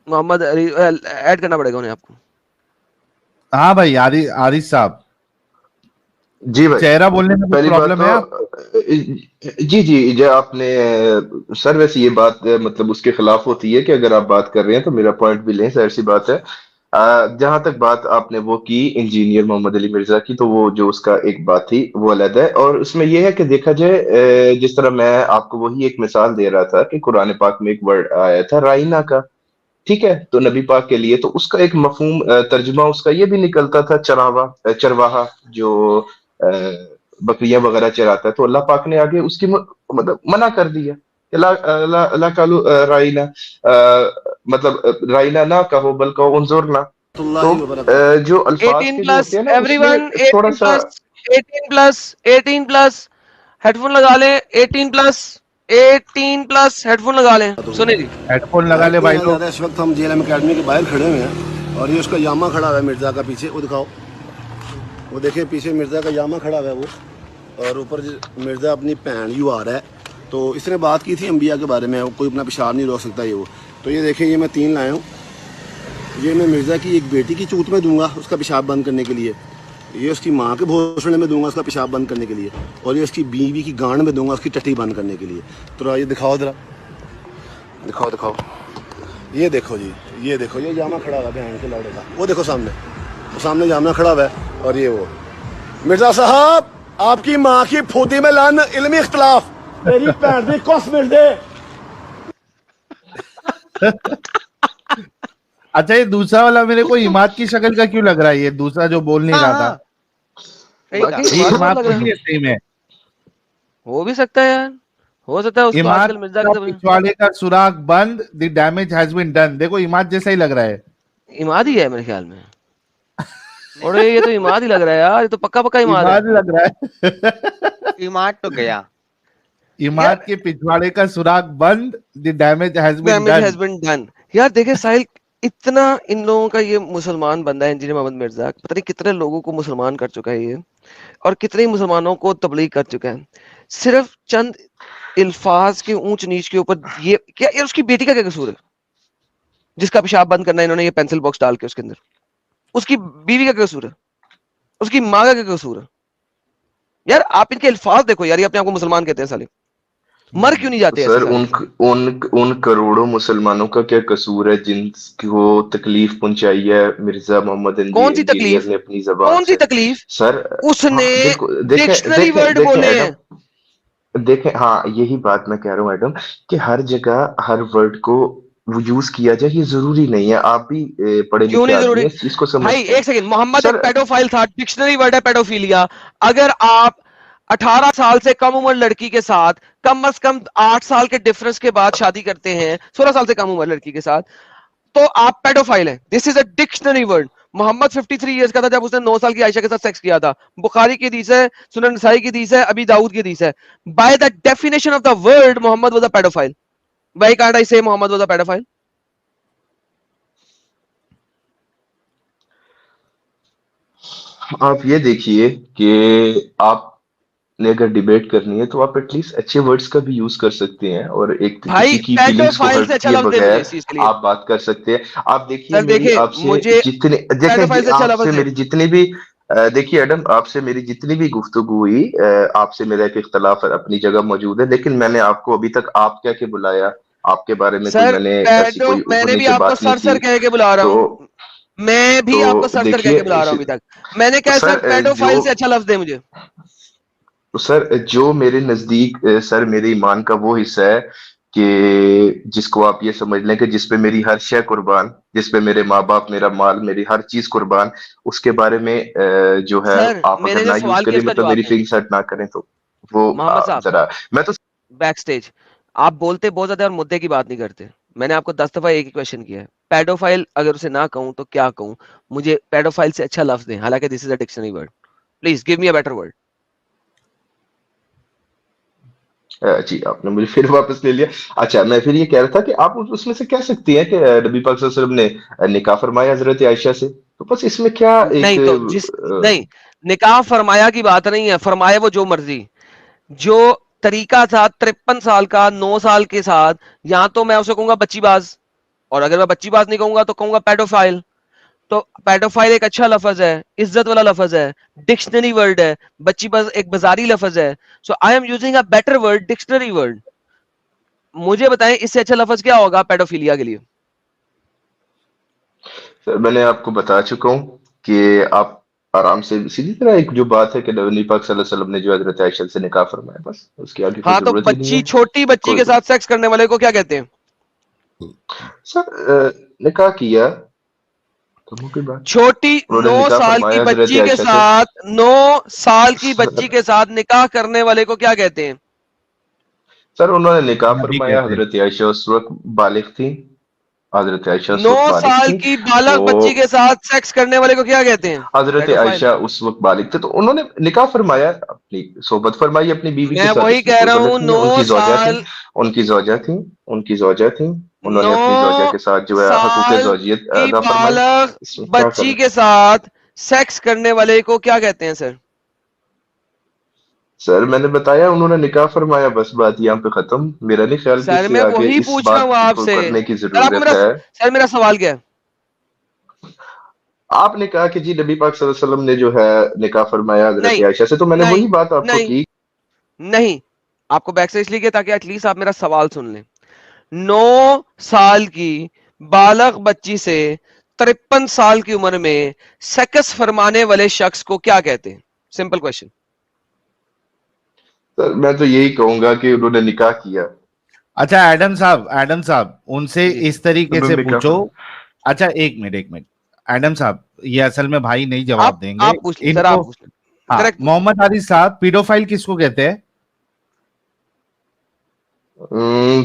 Mohammad add करना पड़ेगा उन्हें आपको। हाँ भाई, आरिफ साहब, जी भाई। चेहरा बोलने में कुछ पहली बात प्रॉब्लम है आप? तो जी जी, जो आपने सर, वैसे ये बात मतलब उसके खिलाफ होती है कि अगर आप बात कर रहे हैं तो मेरा पॉइंट भी लें, जाहिर सी बात है। जहां तक बात आपने वो की इंजीनियर मोहम्मद अली मिर्जा की, तो वो जो उसका एक बात थी वो अलग है, और उसमें यह है कि देखा जाए, जिस तरह मैं आपको वही एक मिसाल दे रहा था कि कुरान पाक में एक वर्ड आया था राइना का, ठीक है, तो नबी पाक के लिए तो उसका एक मफहूम तर्जुमा उसका ये भी निकलता था, चरवाहा जो बकरियां वगैरह चराता है, तो अल्लाह पाक ने आगे उसकी मतलब मना कर दिया कि ला ला ला कालू राइना, मतलब राइना ना कहो बल्कि कहो उनजुरना। तो जो अल्फाज 18 के जो प्लस होते हैं ना उसमें एवरीवन, थोड़ा 18 सा। प्लस, 18 प्लस, 18 प्लस हेडफोन लगा लें, 18 प्लस, 18 प्लस हेडफोन लगा लें। सुने जी, हेडफोन लगा लाइट ले नहीं भाई आ लोग। रहा है इस वक्त, हम जेएलएम अकेडमी के बाहर खड़े हुए हैं और ये उसका यामा खड़ा हुआ है मिर्ज़ा का पीछे, वो दिखाओ, वो देखिए पीछे मिर्ज़ा का यामा खड़ा हुआ है वो, और ऊपर मिर्ज़ा अपनी भैन यू आ रहा है। तो इसने बात की थी अम्बिया के बारे में, कोई अपना पेशाब नहीं रोक सकता ये वो। तो ये देखें, ये मैं 3 लाया हूँ, ये मैं मिर्ज़ा की एक बेटी की चूत में दूंगा उसका पेशाब बंद करने के लिए, ये उसकी माँ के भोसड़े में दूंगा उसका पेशाब बंद करने के लिए, और ये उसकी बीवी की गांड में दूंगा उसकी टट्टी बंद करने के लिए। तो ये दिखाओ ज़रा, दिखाओ दिखाओ, ये देखो जी, ये देखो, ये जामा खड़ा हुआ है बहन के लौड़े का, वो देखो सामने, वो सामने जामा खड़ा हुआ है, और ये वो मिर्जा साहब आपकी माँ की फूदी में लान इल्मी इख्तलाफ, मेरी भैन दी कस मिल दे। अच्छा, ये दूसरा वाला मेरे को इमाद की शक्ल का क्यों लग रहा है? ये दूसरा जो बोल नहीं रहा था, वाकई ये इमाद बहुत इमाद लग तो रहा नहीं है। है सही में? हो भी सकता है यार, हो सकता है उसको इमाद आजकल मिर्जा का के। पिछवाड़े का सुराग बंद, the damage has been done. देखो, इमाद जैसा ही लग रहा है। इमाद ही है मेरे ख्याल में। और ये तो इमाद ही लग रहा है यार, ये तो पक्का पक्का इमाद है इमाद लग रहा है। इमाद तो गया। यार। इमाद के पिछवाड़े का सुराग बंद, the damage has been damage has done. Been done. यार देखे साहिल, इतना इन लोगों का ये मुसलमान बंदा है इंजीनियर मोहम्मद मिर्जा, पता नहीं कितने लोगों को मुसलमान कर चुका है ये, और कितने ही मुसलमानों को तबलीग कर चुका है, सिर्फ चंद अल्फाज के ऊंच नीच के ऊपर। ये क्या यार, उसकी बेटी का क्या कसूर है जिसका पेशाब बंद करना है इन्होंने ये पेंसिल बॉक्स डाल के उसके अंदर? उसकी बीवी का क्या कसूर है? उसकी माँ का क्या कसूर है? यार आप इनके अल्फाज देखो यार, ये अपने आप को मुसलमान कहते हैं साले, मर क्यों नहीं तो जाते ऐसे सर साले? उन उन करोड़ों मुसलमानों का क्या कसूर है जिनको तकलीफ पहुंचाई है मिर्जा मोहम्मद कौन सी इंजीनियर तकलीफ? ने अपनी जबान कौन सी से? तकलीफ? सर उसने हाँ बिल्कुल, देखें डिक्शनरी देखें वर्ड देखें बोले एडम, हैं। देखें, हाँ यही बात मैं कह रहा हूँ एडम, कि हर जगह हर वर्ड को वो यूज किया जाए, ये जरूरी नहीं है। आप भी पढ़े क्यों लिखे नहीं आदमी जरूरी? हैं, इस चीज को भाई समझते हैं। एक सेकंड, मोहम्मद एक सर पेडोफाइल था, डिक्शनरी वर्ड है पेडोफिलिया। अगर आप 18 साल से कम उम्र लड़की के साथ कम से कम 8 साल के डिफरेंस के बाद शादी करते हैं, 16 साल से कम उम्र लड़की के साथ, तो आप पेडोफाइल हैं। This is a dictionary word. Mohammad 53 years का था जब उसने 9 साल की आयशा के साथ सेक्स किया था। बुखारी की हदीस है, सुनन नसाई की हदीस है, अबी दाऊद की हदीस है। By the definition of the word Mohammad was a paedophile. Why can't I say Mohammad was a paedophile? आप ये देखिए कि आपने अगर डिबेट करनी है तो आप एटलीस्ट अच्छे वर्ड्स का भी यूज कर सकते हैं, और एक भाई किसी की फीलिंग्स को पेडोफाइल से हर्ट अच्छा किए लफ्ज है मुझे बगैर इस चीज के लिए। आप बात कर सकते हैं। आप देखिए सर मेरी देखे, आपसे मुझे जितने पेडोफाइल देखें से अच्छा आपसे लफ्ज है। मेरी जितनी भी देखिए एडम, आपसे मेरी जितनी भी गुफ्तगू हुई, आपसे मेरा एक इख्तलाफ अपनी जगह मौजूद है, लेकिन मैंने आपको अभी तक आप कह के बुलाया, आपके बारे में कोई सर मैंने ऐसी पेडो कोई ऊपर मैंने भी नीचे आपको बात नहीं सर की। सर कह के बुला रहा तो हूं। मैं भी आपको सर सर कह देखिए के बुला रहा हूं अभी तक। मैंने कहा सर सर पेडोफाइल से अच्छा लफ्ज दे मुझे। तो सर जो मेरे नजदीक सर मेरे ईमान का वो हिस्सा है कि जिसको आप ये समझ लें कि जिस पे मेरी हर शय कुर्बान, जिस पे मेरे माँ बाप, मेरा माल, मेरी हर चीज कुर्बान, उसके बारे में जो है सर आप अगर मैंने जो ना यूज सवाल किया करें, उसका मतलब जवाब मेरी दें फीलिंग्स हर्ट ना करें, तो वो मोहम्मद साहब। जरा मैं तो। बैक स्टेज आप बोलते बहुत ज्यादा और मुद्दे की बात नहीं करते। मैंने आपको 10 दफा एक ही क्वेश्चन किया है, पेडोफाइल अगर उसे ना कहूं तो क्या कहूं? मुझे पेडोफाइल से अच्छा लफ्ज दें, हालांकि this is a dictionary word. Please give me a better word. जी आपने मुझे फिर वापस ले लिया। अच्छा, मैं फिर ये कह रहा था कि आप उसमें से कह सकती हैं कि नबी पाक सल्लल्लाहु अलैहि वसल्लम ने निकाह फरमाया हजरत आयशा से, तो बस इसमें क्या एक नहीं तो जिस नहीं, निकाह फरमाया की बात नहीं है, फरमाए वो जो मर्जी। जो तरीका था 53 साल का 9 साल के साथ, या तो मैं उसे कहूंगा बच्चीबाज, और अगर मैं बच्ची बात नहीं कहूंगा तो कहूंगा पेडोफाइल। तो पेडोफाइल एक अच्छा लफज है, इज्जत वाला लफज है, डिक्शनरी वर्ड है। बच्ची बस एक बाजारी लफज है। So I am using a better word, dictionary word. मुझे बताएं इससे अच्छा लफज क्या होगा पेडोफिलिया के लिए? सर मैंने आपको बता चुका हूँ कि आप आराम से सीधी तरह एक जो बात है कि नबी पाक सल्लल्लाहु अलैहि वसल्लम ने जो हजरत आयशा से निकाह फरमाया, बस उसकी आगे कोई हाँ, तो जरूरत ही नहीं बच्ची, है। छोटी बच्ची कोई के साथ सेक्स करने वाले को क्या कहते हैं? सर निकाह किया तो वो कोई बात, छोटी उन्होंने 9 निकाह साल की फरमाया हजरत बच्ची के आयशा से। साथ, 9 साल की बच्ची सर, के साथ निकाह करने वाले को क्या कहते हैं? सर उन्होंने निकाह नबी फरमाया, कहते हैं। हजरत आयशा उस वक्त बालिग थी, हजरत आयशा उस 9 वक्त बालिग साल थी। की बालक तो बच्ची के साथ सेक्स करने वाले को क्या कहते हैं? हजरत पेडोफाइल। आयशा उस वक्त बालिग थे, तो उन्होंने निकाह फरमाया, अपनी सोबत फरमाई अपनी बीवी के मैं साथ, वही इसमें कह कोई रहा हूं, गलत नहीं है। 9 साल, उनकी जोजा थी, उनकी जोजा थी। उन्होंने अपनी जोजा 9 के साथ जो है हकूक साल ज़ौजियत की अदा फरमाई, बालक इसमें क्या बच्ची करें। के साथ सेक्स करने वाले को क्या कहते हैं सर? सर मैंने बताया उन्होंने निकाह फरमाया, बस बात यहाँ पे खत्म। मेरा नहीं ख्याल कि सर इससे मैं आगे वही इस पूछ रहा बात हूं को आपसे। करने की सर आपको जरूरत मेरा, है। सर मेरा सवाल क्या है? आपने कहा कि जी नबी पाक सल्लल्लाहु अलैहि वसल्लम ने जो है निकाह फरमाया हजरत नहीं, आयशा से, तो मैंने नहीं, वही बात आपको नहीं, की। नहीं। आपको बैक से इसलिए किया ताकि एटलीस्ट आप मेरा सवाल सुन लें। 9 साल की बालक बच्ची से 53 साल की उम्र में सेक्स फरमाने वाले शख्स को क्या कहते हैं? Simple question. सर मैं तो यही कहूंगा कि उन्होंने निकाह किया। अच्छा एडम साहब उनसे जी, इस तरीके उन्होंने से निकाह पूछो। फरमाया। अच्छा एक मिनट एडम साहब, ये असल में भाई नहीं जवाब आप देंगे आप पूछ लें सर, इनको। आप पूछ लें। हाँ, करेक्ट पूछ लें। मोहम्मद आरिफ साहब, पीडोफाइल किसको कहते हैं?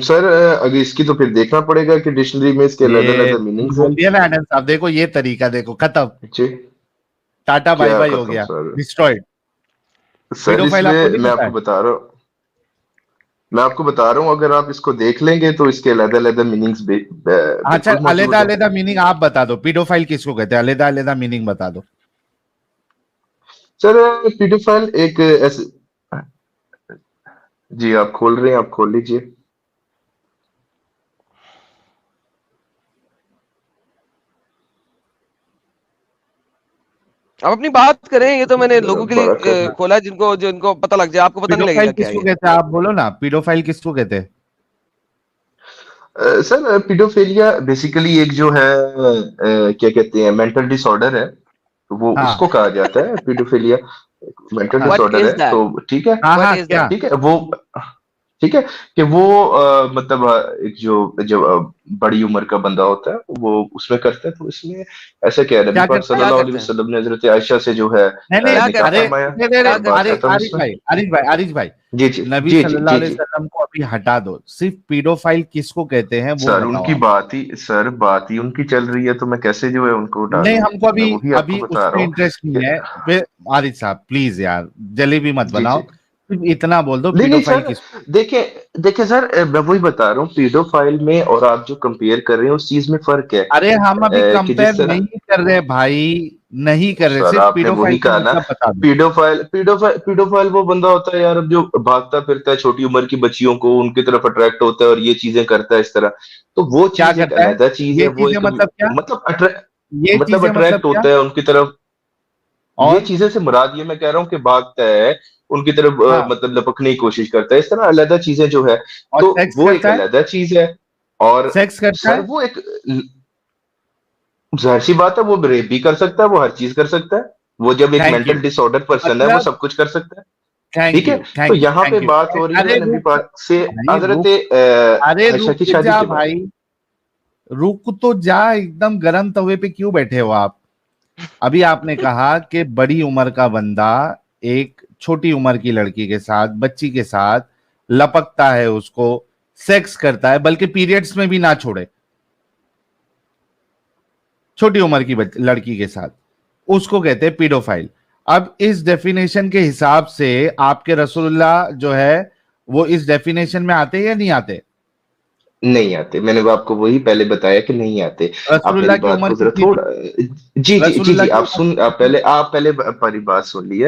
सर अगर इसकी तो फिर देखना पड़ेगा कि डिक्शनरी में इसके अलग ये अलग मीनिंग्स है। बोल दिया ना एडम साहब, देखो ये तरीका देखो, खत्म, जी। टाटा बाय क्या बाय हो खत्म गया, सर? डिस्ट्रॉयड। सर पीडोफाइल आपको इसमें नहीं मैं पता आपको है? बता रहा हूँ, मैं आपको बता रहा हूँ, अगर आप इसको देख लेंगे तो इसके अलग अलग मीनिंग्स अच्छा, बिल्कुल अलग मौजूद है। अलग मीनिंग आप बता दो, पीडोफाइल किसको कहते हैं, अलग अलग मीनिंग बता दो। सर पीडोफाइल एक ऐसे, जी आप खोल रहे हैं, आप खोल लीजिए। आप अपनी बात करें, ये तो मैंने जरा लोगों के बड़ा लिए करना। खोला है जिनको पता लग जाए। आपको पता नहीं पीडोफाइल लगेगा क्या है किसको ये। कहते हैं आप बोलो ना, पीडोफाइल किसको कहते हैं? सर पीडोफिलिया बेसिकली एक जो है क्या कहते हैं, मेंटल डिसऑर्डर है, तो वो हाँ उसको कहा जाता है पीडोफिलिया। मेंटल हाँ व्हाट डिसऑर्डर इज है, दैट? तो ठीक है। हाँ व्हाट हाँ, इज क्या? दैट? ठीक है वो, ठीक है कि वो मतलब एक जो जब बड़ी उम्र का बंदा होता है वो उसमें करता है, तो इसमें ऐसा क्या है, नबी क्या पाक करता है? क्या सल्लल्लाहु अलैहि करते हैं? वसल्लम ने हजरत आयशा से जो है नहीं नहीं, क्या निकाह करता अरे है? फरमाया, अरे अरे क्या और बात करता अरे है? खत्म आरिफ इसमें। भाई, आरिफ भाई, जी जी नबी जी जी सल्लल्लाहु जी अलैहि जी। वसल्लम को अभी हटा दो, सिर्फ पीडोफाइल किसको कहते हैं वो सर बताओ उनकी आप। बात ही उनकी चल रही है, तो मैं कैसे जो है उनको उठा नहीं, दूं? हमको मैं अभी वही आपको अभी बता रहा उसमें हूँ इंटरेस्ट कि नहीं है। आरिफ साहब प्लीज यार, जलेबी मत जी बनाओ, जी। सिर्फ इतना बोल दो नहीं नहीं पीडोफाइल सर, किसको। देखिए देखिए सर, मैं वही बता रहा हूँ, पीडोफाइल में और आप जो कंपेयर कर रहे हैं उस चीज में फर्क है। अरे हम अभी कि कंपेयर जिस तरह, नहीं कर रहे भाई, नहीं कर रहे, सर सिर्फ आपने पीडोफाइल वही का कहा ना, मतलब बता दो। पीडोफाइल वो बंदा होता है यार, अब जो भागता फिरता है छोटी उम्र की बच्चियों को उनकी तरफ अट्रैक्ट होता है और ये चीजें करता है इस तरह, तो वो क्या चीज एक करता है? अलग चीज है। ये वो चीजें एक मतलब क्या? मतलब ये मतलब चीजें मतलब अट्रैक्ट क्या? होता है उनकी तरफ। ये और चीजें से मुराद ये मैं कह रहा हूँ कि भागता है उनकी तरफ, हाँ, मतलब लपकने की कोशिश करता है, इस तरह अलग चीजें जो है, और तो सेक्स वो एक करता है? अलग चीज है। और सेक्स करता सर है? वो एक जाहिर सी बात है, वो रेप भी कर सकता है, वो हर चीज कर सकता है। वो जब एक thank mental you. Disorder person है, वो मतलब सब कुछ कर सकता है। थैंक ठीक है, यू, तो थैंक यू, यहाँ पे थैंक यू। बात हो रही है अरे नबी रुक, पाक से भाई हजरत रुक, अरे आयशा की रुक शादी जा के बाद। भाई, रुक तो जा, एकदम गर्म तवे पे क्यों बैठे हो आप? अभी आपने कहा कि बड़ी उम्र का बंदा एक छोटी उम्र की लड़की के साथ, बच्ची के साथ लपकता है, उसको सेक्स करता है, बल्कि पीरियड्स में भी ना छोड़े, छोटी उम्र की लड़की के साथ, उसको कहते हैं पीडोफाइल। अब इस डेफिनेशन के हिसाब से आपके रसूलुल्लाह जो है वो इस डेफिनेशन में आते या नहीं आते? नहीं आते, मैंने वो आपको वही पहले बताया कि नहीं आते। आप मेरी रसूलुल्लाह की बात उम्र को जरा कितनी थी? थोड़ा, जी जी जी रसूलुल्लाह जी, की आप उम्र सुन, कितनी थी? आप पहले हमारी बात सुन ली।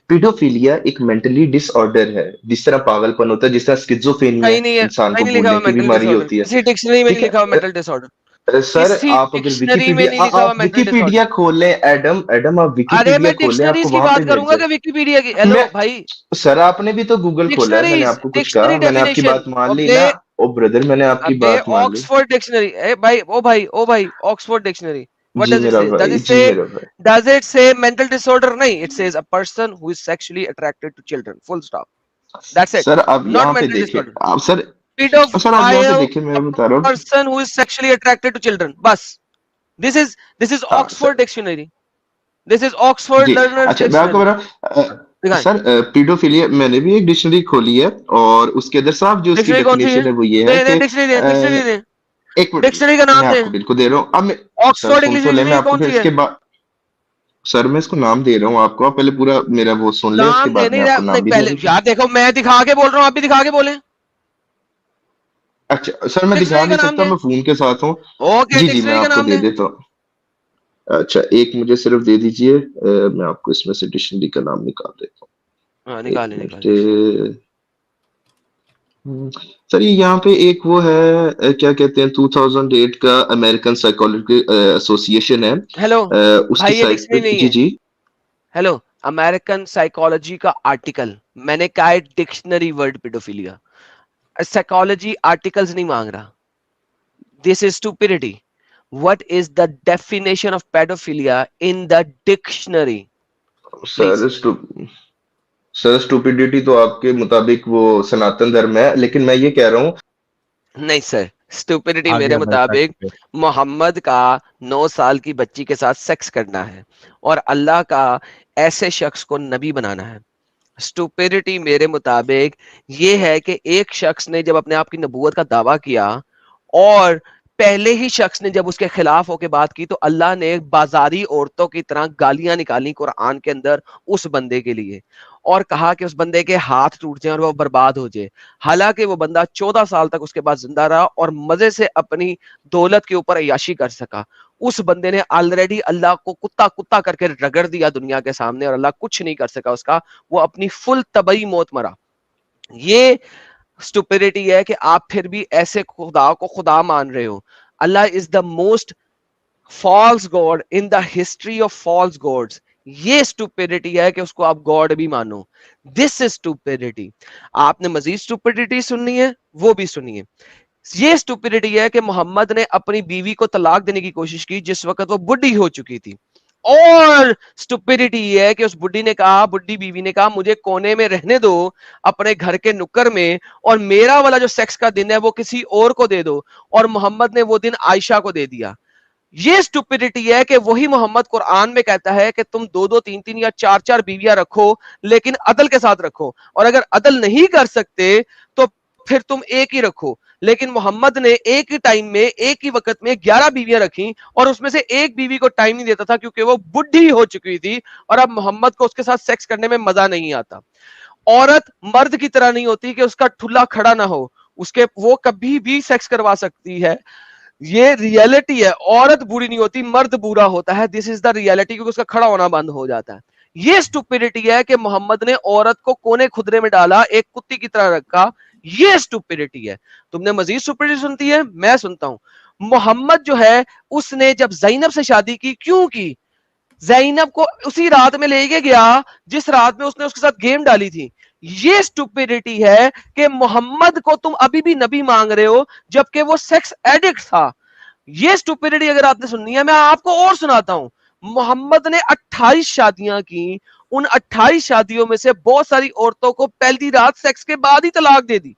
पीडोफिलिया एक मेंटली डिसऑर्डर है, जिस तरह पागलपन होता है, जिस तरह स्किज़ोफ्रेनिया कहीं नहीं है, इंसान कहीं को नहीं लिखा भूलने हुआ की मेंटल बीमारी डिसऑर्डर, होती है। किसी डिक्शनरी में नहीं ठीक लिखा हुआ है मेंटल डिसऑर्डर। सर किसी आप अगर डिक्शनरी में नहीं लिखा हुआ आप मेंटल डिसऑर्डर। विकिपीडिया खोल लें, एडम एडम आप अरे विकिपीडिया मैं खोलें, आपको डिक्शनरीज की वहां पे बात मिल करूंगा जाए। कि विकिपीडिया की? हेलो मैं भाई, सर आपने भी तो गूगल खोला है, मैंने डिक्शनरीज, आपको कुछ डिक्शनरी कहा, मैंने आपकी डेफिनेशन। बात मान ली ओके, ना। ओ ब्रदर, मैंने आपकी अबे बात मान ली। ऑक्सफोर्ड डिक्शनरी, ए भाई, ओ भाई, ऑक्सफोर्ड डिक्शनरी, व्हाट जी डज इट मेरा से? भाई, जी मेरा भाई। Does it say mental disorder? नहीं, it says a person who is sexually attracted to children, full stop, that's it, sir आप नॉट यहाँ पे मेंटल देखिए, डिसऑर्डर। आप सर सर आप यहाँ पे Pedophile, देखिए, a मैं बता रहा हूँ। person who is sexually attracted to children, बस, this is हाँ Oxford sir, dictionary, this is Oxford जी learners अच्छा, मैं आपको dictionary, बता दिखाएं। सर, पीडोफिलिया मैंने भी एक डिक्शनरी खोली है, और उसके अंदर साफ जो उसकी डिक्शनरी कौन सी है? डेफिनेशन है वो ये है दे दे कि डिक्शनरी, दे डिक्शनरी, दे एक मिनट, डिक्शनरी का मैं नाम दे। आपको बिल्कुल दे रहा हूँ अब मैं। सर ऑक्सफोर्ड सुन इंग्लिश तो ले, मैं डिक्शनरी आपको कौन फिर सी है? इसके बाद, सर मैं इसको नाम दे रहा हूँ आपको, आप पहले पूरा मेरा वो सुन ले, उसके नाम दे, बाद मैं नहीं आपको नहीं, नाम भी दे पहले दूंगा। यार देखो, मैं दिखा के बोल रहा हूँ, आप भी दिखा के बोले। अच्छा सर, मैं दिखा डिक्शनरी का नहीं नाम सकता, दे। मैं फोन के साथ हूँ। ओके, जी जी, मैं डिक्शनरी का आपको नाम दे दे। देता हूँ। अच्छा एक मुझे सिर्फ दे दीजिए, मैं आपको इसमें से डिक्शनरी का नाम निकाल देता हाँ, हूँ, एक निकाले मिनट। निकाले डिक्शनरी। सर ये यहाँ पे एक वो है, क्या कहते हैं, 2008 का अमेरिकन साइकोलॉजी एसोसिएशन है, हेलो उसकी भाई, ये साइट पे। डिक्शनरी नहीं जी है। जी। हेलो, अमेरिकन साइकोलॉजी का आर्टिकल, मैंने कहा है dictionary word paedophilia, psychology articles नहीं मांग रहा। This is stupidity. What is the definition of paedophilia in the dictionary, please. Sir sir stupidity तो आपके मुताबिक वो सनातन धर्म है, लेकिन मैं ये कह रहा हूँ। नहीं सर, स्टूपिडिटी आ मेरे गया मेरे मुताबिक पास। मोहम्मद का 9 साल की बच्ची के साथ सेक्स करना है, और अल्लाह का ऐसे शख्स को नबी बनाना है। स्टूपिडिटी मेरे मुताबिक ये है कि एक शख्स ने जब अपने आप की नबूवत का दावा किया, और पहले ही शख्स ने जब उसके खिलाफ होकर बात की, तो अल्लाह ने बाजारी औरतों की तरह गालियां निकाली कुरान के अंदर उस बंदे के लिए, और कहा कि उस बंदे के हाथ टूट जाए और वो बर्बाद हो जाए। हालांकि वो बंदा 14 साल तक उसके बाद जिंदा रहा और मजे से अपनी दौलत के ऊपर अय्याशी कर सका। उस बंदे ने ऑलरेडी अल्लाह को कुत्ता कुत्ता करके रगड़ दिया दुनिया के सामने, और अल्लाह कुछ नहीं कर सका उसका, वो अपनी फुल तबई मौत मरा। ये स्टुपिडिटी है कि आप फिर भी ऐसे खुदा को खुदा मान रहे हो। Allah is the most false god in the history of false gods. ये स्टुपिडिटी है कि उसको आप गॉड भी मानो। This is stupidity. आपने मजीद स्टुपिडिटी सुननी है, वो भी सुनिए। ये स्टुपिडिटी है कि मोहम्मद ने अपनी बीवी को तलाक देने की कोशिश की जिस वक्त वो बुढ़ी हो चुकी थी, और स्टुपिडिटी ये है कि उस बुढ़ी ने कहा, बुढ़ी बीवी ने कहा, मुझे कोने में रहने दो अपने घर के नुक्कर में, और मेरा वाला जो सेक्स का दिन है वो किसी और को दे दो, और मोहम्मद ने वो दिन आयशा को दे दिया। ये स्टुपिडिटी है कि वही मोहम्मद कुरान में कहता है कि तुम 2-2 3-3 या 4-4 बीवियां रखो, लेकिन अदल के साथ रखो, और अगर अदल नहीं कर सकते तो फिर तुम एक ही रखो। लेकिन मोहम्मद ने एक ही टाइम में, एक ही वक्त में 11 बीवियां रखी, और उसमें से एक बीवी को टाइम नहीं देता था क्योंकि वो बुढ़ी हो चुकी थी, और अब मोहम्मद को उसके साथ सेक्स करने में मजा नहीं आता। औरत मर्द की तरह नहीं होती कि उसका ठुल्ला खड़ा ना हो, उसके वो कभी भी सेक्स करवा सकती है। ये रियलिटी है, औरत बुरी नहीं होती, मर्द बुरा होता है। दिस इज द रियलिटी, क्योंकि उसका खड़ा होना बंद हो जाता है। ये स्टुपिडिटी है कि मोहम्मद ने औरत को कोने खुदरे में डाला, एक कुत्ती की तरह रखा। ये स्टुपिडिटी है। तुमने मजीद स्टुपिडिटी सुनती है, मैं सुनता हूं। मोहम्मद जो है, उसने जब ज़ैनब से शादी की, क्यों की? ज़ैनब को उसी रात में लेके गया जिस रात में उसने उसके साथ गेम डाली थी। ये स्टुपिडिटी है कि मोहम्मद को तुम अभी भी नबी मांग रहे हो जबकि वो सेक्स एडिक्ट था। ये स्टुपिडिटी अगर आपने सुननी है, मैं आपको और सुनाता हूं। मोहम्मद ने 28 शादियां की, उन 28 शादियों में से बहुत सारी औरतों को पहली रात सेक्स के बाद ही तलाक दे दी,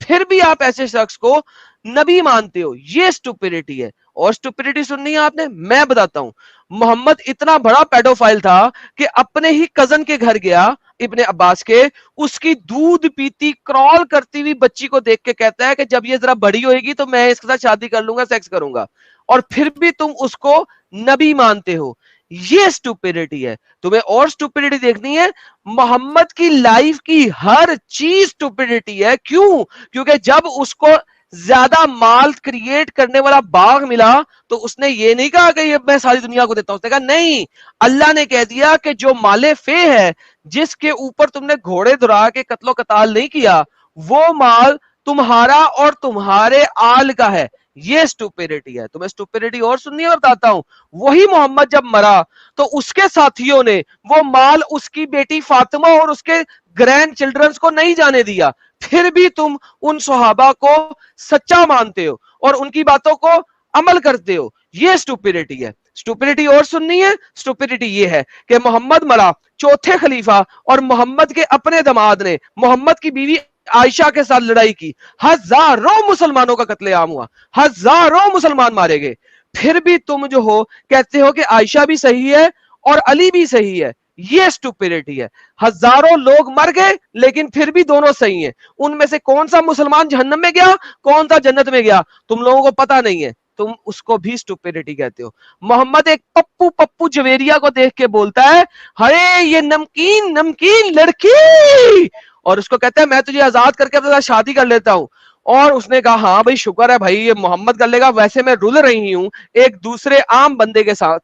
फिर भी आप ऐसे शख्स को नबी मानते हो। ये स्टुपिडिटी है। और स्टुपिडिटी सुननी है आपने, मैं बताता हूं। मोहम्मद इतना बड़ा पेडोफाइल था कि अपने ही कजन के घर गया, इब्ने अब्बास के, उसकी दूध पीती क्रॉल करती हुई बच्ची को देख के कहता है कि जब ये जरा बड़ी होएगी तो मैं इसके साथ शादी कर लूंगा, सेक्स करूंगा, और फिर भी तुम उसको नबी मानते हो। ये स्टुपिडिटी है। तुम्हें और स्टुपिडिटी देखनी है? मोहम्मद की लाइफ की हर चीज स्टुपिडिटी है। क्यों? क्योंकि जब उसको ज्यादा माल क्रिएट करने वाला बाग मिला तो उसने ये नहीं कहा कि ये मैं सारी दुनिया को देता हूं, उसने कहा नहीं, अल्लाह ने कह दिया कि जो माले फे है, जिसके ऊपर तुमने घोड़े दुरा के कत्लो कताल नहीं किया, वो माल तुम्हारा और तुम्हारे आल का है। ये स्टुपिडिटी है। तुम्हें स्टुपिडिटी और सुननी है, मैं बताता हूं। वही मोहम्मद जब मरा तो उसके साथियों ने वो माल उसकी बेटी फातिमा और उसके ग्रैंड चिल्ड्रंस को नहीं जाने दिया, फिर भी तुम उन सहाबा को सच्चा मानते हो और उनकी बातों को अमल करते हो। ये स्टुपिडिटी है। स्टुपिडिटी और सुननी है, स्टुपिडिटी ये है कि मोहम्मद मरा, चौथे खलीफा और मोहम्मद के अपने दामाद ने मोहम्मद की बीवी आयशा के साथ लड़ाई की, हजारों मुसलमानों का कत्लेआम हुआ, हजारों मुसलमान मारे गए, फिर भी तुम जो हो कहते हो कि आयशा भी सही है और अली भी सही है। ये स्टुपिडिटी है। हजारों लोग मर गए लेकिन फिर भी दोनों सही हैं। उनमें से कौन सा मुसलमान जहन्नम में गया, कौन सा जन्नत में गया, तुम लोगों को पता नहीं है, तुम उसको भी स्टुपिडिटी कहते हो। मोहम्मद एक पप्पू पप्पू जवेरिया को देख के बोलता है, अरे ये नमकीन नमकीन लड़की, और उसको कहता है मैं तुझे आजाद करके अपने साथ शादी कर लेता हूं। और उसने कहा हाँ भाई शुक्र है भाई ये मोहम्मद कर लेगा, वैसे मैं रुल रही हूं एक दूसरे आम बंदे के साथ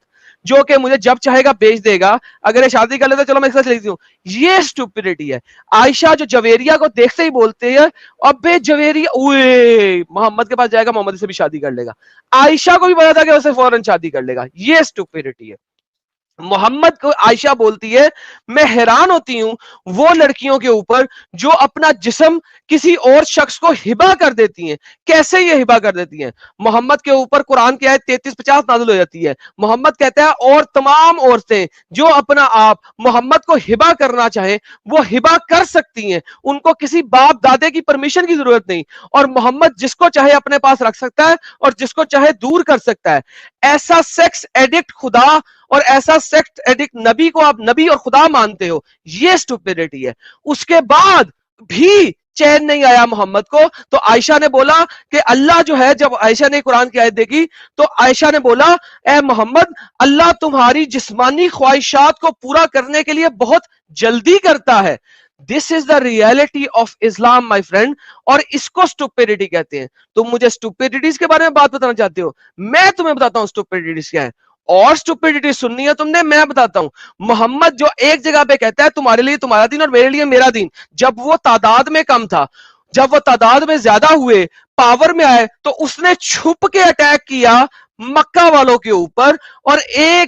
जो कि मुझे जब चाहेगा बेच देगा, अगर ये शादी कर लेता चलो मैं इसके साथ चली हूं। ये स्टुपिडिटी है। आयशा जो जवेरिया को देखते ही बोलते हैं, अबे जवेरिया ओए मोहम्मद के पास जाएगा, मोहम्मद से भी शादी कर लेगा। आयशा को भी पता था कि उसे फौरन शादी कर लेगा। ये स्टुपिडिटी है। मोहम्मद को आयशा बोलती है, मैं हैरान होती हूं वो लड़कियों के ऊपर जो अपना जिस्म किसी और शख्स को हिबा कर देती हैं। कैसे ये हिबा कर देती हैं? मोहम्मद के ऊपर कुरान की आयत 33-50 नाज़िल हो जाती है। मोहम्मद कहता है और तमाम औरतें जो अपना आप मोहम्मद को हिबा करना चाहे वो हिबा कर सकती हैं, उनको किसी बाप दादे की परमिशन की जरूरत नहीं, और मोहम्मद जिसको चाहे अपने पास रख सकता है और जिसको चाहे दूर कर सकता है। ऐसा सेक्स एडिक्ट खुदा और ऐसा सेक्स एडिक्ट नबी को आप नबी और खुदा मानते हो, ये स्टुपिडिटी है। उसके बाद भी चैन नहीं आया मोहम्मद को, तो आयशा ने बोला कि अल्लाह जो है, जब आयशा ने कुरान की आयत देखी तो आयशा ने बोला, ए मोहम्मद अल्लाह तुम्हारी जिस्मानी ख्वाहिशात को पूरा करने के लिए बहुत जल्दी करता है। This is the reality of Islam my friend, और इसको स्टुपिडिटी कहते हैं। तुम मुझे स्टुपिडिटीज के बारे में बात बताना चाहते हो, मैं तुम्हें बताता हूं स्टुपिडिटीज क्या है। और स्टुपिडिटी सुननी है तुमने, मैं बताता हूं। मोहम्मद जो एक जगह पे कहता है तुम्हारे लिए तुम्हारा दिन और मेरे लिए मेरा दिन, जब वो तादाद में कम था, जब वो तादाद में ज्यादा हुए, पावर में आए, तो उसने छुप के अटैक किया मक्का वालों के ऊपर और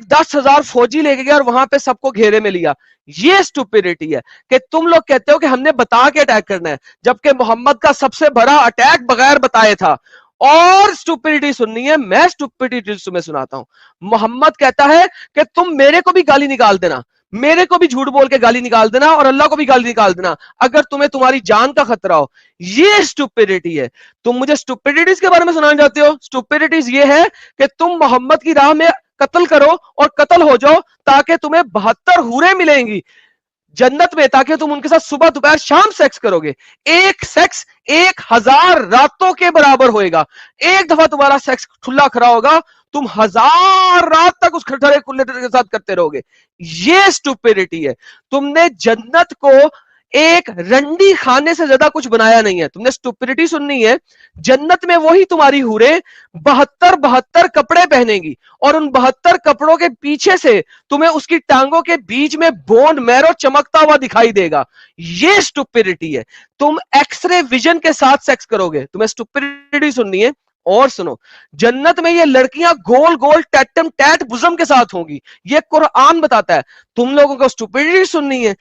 10,000 फौजी लेके गया और वहां पे सबको घेरे में लिया। ये स्टुपिडिटी है कि तुम लोग कहते हो कि हमने बता के अटैक करना है, जबकि मोहम्मद का सबसे बड़ा अटैक बगैर बताए था। और स्टुपिडिटी सुननी है, मैं स्टुपिडिटी तुम्हें सुनाता हूं। मोहम्मद कहता है कि तुम मेरे को भी गाली निकाल देना, मेरे को भी झूठ बोल के गाली निकाल देना और अल्लाह को भी गाली निकाल देना अगर तुम्हें तुम्हारी जान का खतरा हो। ये स्टुपिडिटी है। तुम मुझे स्टुपिडिटीज के बारे में सुनाना चाहते हो? स्टुपिडिटीज ये है कि तुम मोहम्मद की राह में कत्ल करो और कत्ल हो जाओ ताकि तुम्हें 72 हूरें मिलेंगी जन्नत में, ताकि तुम उनके साथ सुबह दोपहर शाम सेक्स करोगे। एक सेक्स 1000 रातों के बराबर होएगा। एक दफा तुम्हारा सेक्स खुला खड़ा होगा, तुम 1000 रात तक उस खड़े खुले के साथ करते रहोगे। ये स्टुपिडिटी है। तुमने जन्नत को एक रंडी खाने से ज्यादा कुछ बनाया नहीं है। तुमने स्टुपिडिटी सुननी है। जन्नत में वही तुम्हारी हूरें 72 कपड़े पहनेंगी और उन 72 कपड़ों के पीछे से तुम्हें उसकी टांगों के बीच में बोन मैरो चमकता हुआ दिखाई देगा। ये स्टुपिडिटी है। तुम एक्सरे विजन के साथ सेक्स करोगे। तुम्हें स्टुपिडिटी सुननी है। और सुनो, जन्नत में ये लड़कियां गोल गोल टैटम टैट बुजम के साथ होंगी। ये कुरान बताता है। तुम लोगों को स्टुपिडिटी सुननी है।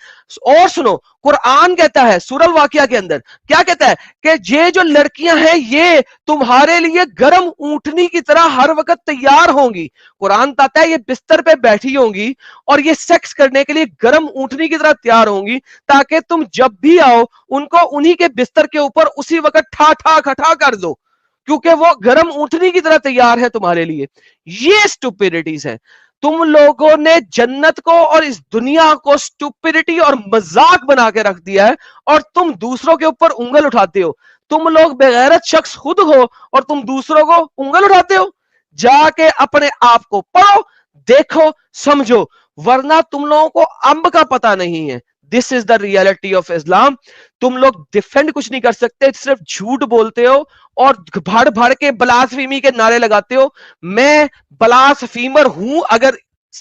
और सुनो, कुरान कहता है सूरह वाकिया के अंदर, क्या कहता है कि ये जो लड़कियां हैं ये तुम्हारे लिए गर्म ऊंटनी की तरह हर वक्त तैयार होंगी। कुरान बताता है ये बिस्तर पे बैठी होंगी और ये सेक्स करने के लिए गर्म ऊंटनी की तरह तैयार होंगी, ताकि तुम जब भी आओ उनको उन्हीं के बिस्तर के ऊपर उसी वक्त ठा ठा खठा कर दो, क्योंकि वो गर्म ऊंटनी की तरह तैयार है तुम्हारे लिए। ये स्टुपिडिटीज है। तुम लोगों ने जन्नत को और इस दुनिया को स्टुपिडिटी और मजाक बना के रख दिया है और तुम दूसरों के ऊपर उंगल उठाते हो। तुम लोग बेगैरत शख्स खुद हो और तुम दूसरों को उंगल उठाते हो। जाके अपने आप को पढ़ो, देखो, समझो, वरना तुम लोगों को अंब का पता नहीं है। This is the reality of Islam. तुम लोग डिफेंड कुछ नहीं कर सकते, सिर्फ झूठ बोलते हो और भड़ भड़ के ब्लास्फेमी के नारे लगाते हो। मैं ब्लास्फेमर हूं अगर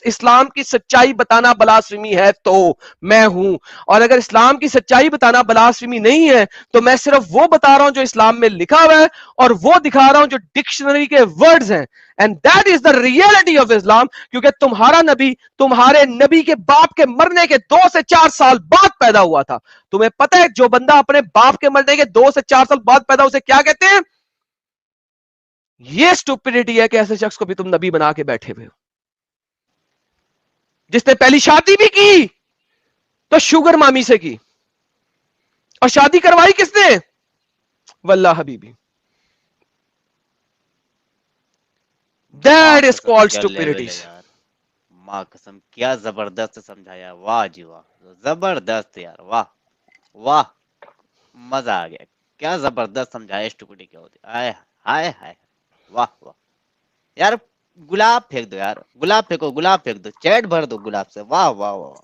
इस्लाम की सच्चाई बताना ब्लास्फेमी है तो मैं हूं, और अगर इस्लाम की सच्चाई बताना ब्लास्फेमी नहीं है तो मैं सिर्फ वो बता रहा हूं जो इस्लाम में लिखा हुआ है और वो दिखा रहा हूं जो डिक्शनरी के वर्ड्स हैं, and that is the reality of Islam. क्योंकि तुम्हारा नबी तुम्हारे नबी के बाप के मरने के 2 से 4 साल बाद पैदा हुआ था। तुम्हें पता है जो बंदा अपने बाप के मरने के 2 से 4 साल बाद पैदा, उसे क्या कहते हैं? ये स्टुपिडिटी है कि ऐसे शख्स को भी तुम नबी बना के बैठे हुए हो, जिसने पहली शादी भी की तो शुगर मामी से की, और शादी करवाई किसने? वल्लाह हबीबी। दैट इज कॉल्ड क्या लेवल है स्टुपिडिटीज। यार, माँ कसम क्या जबरदस्त समझाया, वाह जी वाह, जबरदस्त यार, वाह वाह, मजा आ गया, क्या जबरदस्त समझाया स्टुपिडिटी क्या होती है, आय हाय हाय, वाह वाह यार। गुलाब फेंक दो यार, गुलाब फेंको, गुलाब फेंक दो, चैट भर दो गुलाब से, वाह वाह वाह,